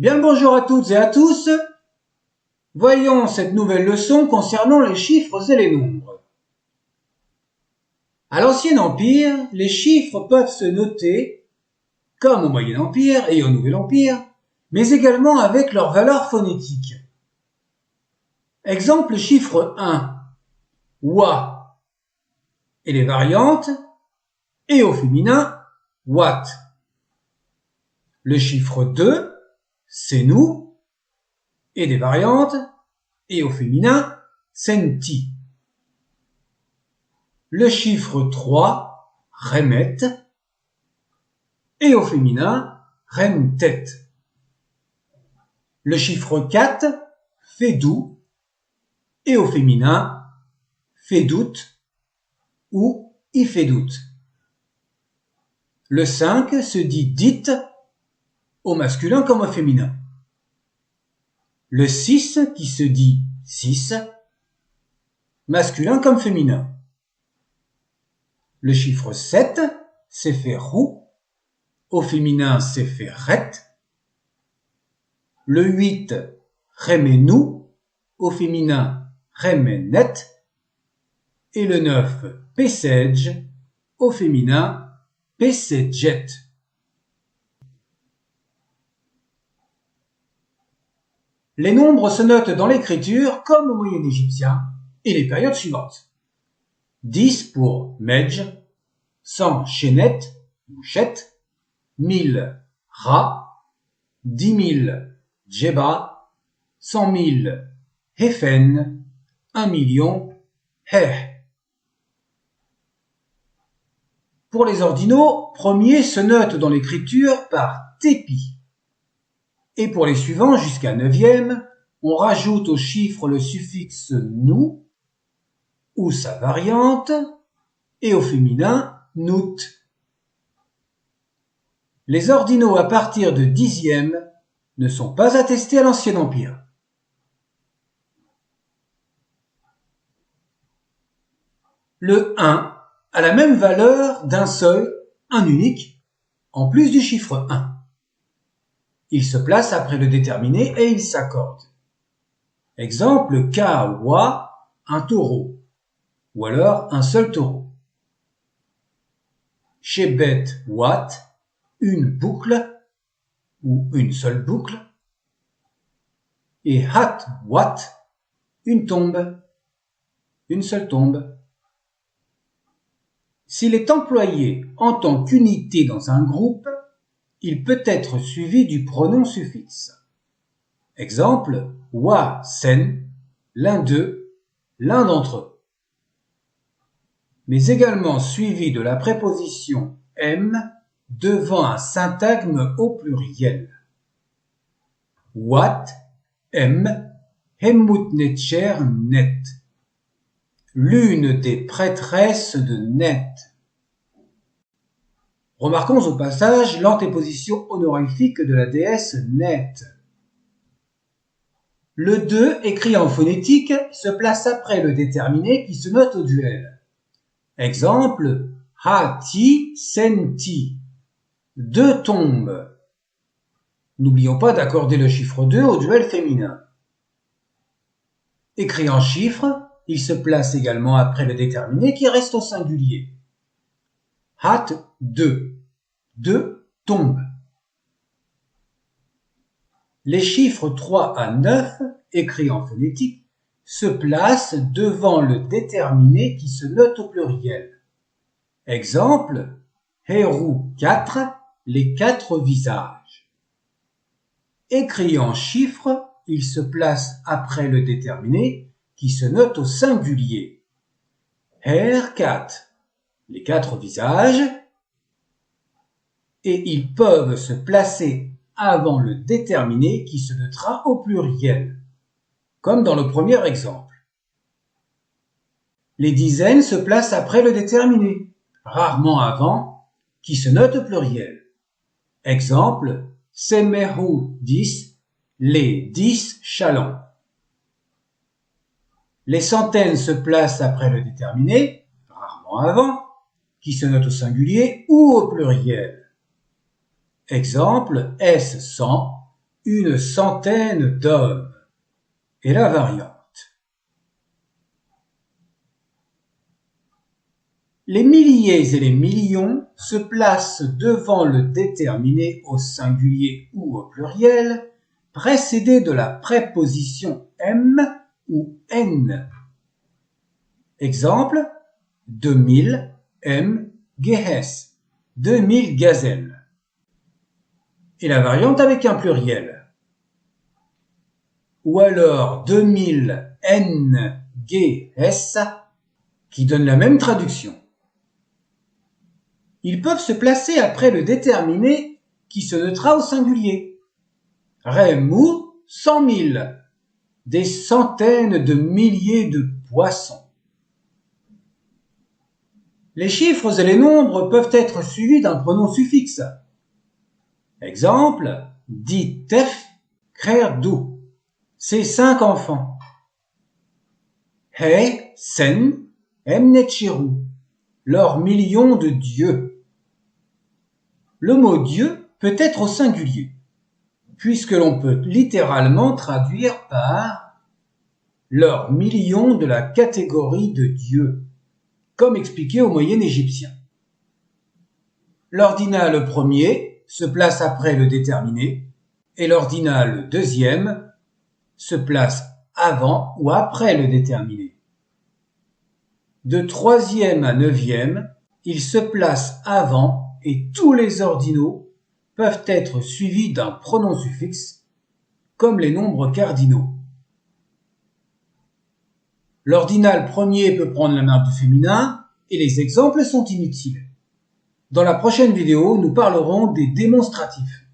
Bien le bonjour à toutes et à tous. Voyons cette nouvelle leçon concernant les chiffres et les nombres. À l'Ancien Empire, les chiffres peuvent se noter comme au Moyen Empire et au Nouvel Empire, mais également avec leur valeur phonétique. Exemple, le chiffre 1, wa, et les variantes, et au féminin, wat. Le chiffre 2, c'est nous, et des variantes, et au féminin, senti. Le chiffre 3, remet, et au féminin, remtet. Le chiffre 4, fedou, et au féminin, fedout ou ifedout. Le 5 se dit dit au masculin comme au féminin. Le 6 qui se dit 6, masculin comme féminin. Le chiffre 7 c'est fait rou, au féminin c'est fait ret. Le 8 remenou, au féminin remenet. Et le 9 pesej, au féminin pesejet. Les nombres se notent dans l'écriture comme au Moyen Égyptien et les périodes suivantes. 10 pour mej, 100 chenet, mouchette, 1000 ra, 10 000 djeba, 100 000 hefen, 1 million heh. Pour les ordinaux, premiers se notent dans l'écriture par tépi. Et pour les suivants, jusqu'à 9e, on rajoute au chiffre le suffixe nous ou sa variante, et au féminin nout. Les ordinaux à partir de 10e ne sont pas attestés à l'Ancien Empire. Le 1 a la même valeur d'un seul, un unique, en plus du chiffre 1. Il se place après le déterminé et il s'accorde. Exemple, kawa, un taureau, ou alors un seul taureau. Shebet wat, une boucle, ou une seule boucle. Et hat wat, une tombe, une seule tombe. S'il est employé en tant qu'unité dans un groupe, il peut être suivi du pronom suffixe. Exemple, wa sen, l'un d'eux, l'un d'entre eux. Mais également suivi de la préposition m devant un syntagme au pluriel. Wat, m, hemmutnetcher net. L'une des prêtresses de Net. Remarquons au passage l'antéposition honorifique de la déesse Net. Le 2, écrit en phonétique, se place après le déterminé qui se note au duel. Exemple, ha-ti, senti. 2 tombes. N'oublions pas d'accorder le chiffre 2 au duel féminin. Écrit en chiffres, il se place également après le déterminé qui reste au singulier. Hat 2. 2 tombes. Les chiffres 3 à 9, écrits en phonétique, se placent devant le déterminé qui se note au pluriel. Exemple, Héru 4, les 4 visages. Écrit en chiffres, il se place après le déterminé qui se note au singulier. Her 4, les 4 visages, et ils peuvent se placer avant le déterminé qui se notera au pluriel, comme dans le premier exemple. Les dizaines se placent après le déterminé, rarement avant, qui se note au pluriel. Exemple, Semeru 10, les 10 chalands. Les centaines se placent après le déterminé, rarement avant, qui se note au singulier ou au pluriel. Exemple, S100, une centaine d'hommes. Et la variante. Les milliers et les millions se placent devant le déterminé au singulier ou au pluriel, précédé de la préposition m ou n. Exemple, 2000 m Gehes, 2000 gazelles. Et la variante avec un pluriel. Ou alors 2000 n Gehes, qui donne la même traduction. Ils peuvent se placer après le déterminé qui se notera au singulier. Remou 100 000, des centaines de milliers de poissons. Les chiffres et les nombres peuvent être suivis d'un pronom suffixe. Exemple, dit tef krerdou, ses 5 enfants. He sen emnetchiru, leurs millions de dieux. Le mot Dieu peut être au singulier, puisque l'on peut littéralement traduire par leurs millions de la catégorie de Dieu, comme expliqué au Moyen Égyptien. L'ordinal premier se place après le déterminé et l'ordinal deuxième se place avant ou après le déterminé. De troisième à neuvième, il se place avant et tous les ordinaux peuvent être suivis d'un pronom suffixe, comme les nombres cardinaux. L'ordinal premier peut prendre la marque du féminin et les exemples sont inutiles. Dans la prochaine vidéo, nous parlerons des démonstratifs.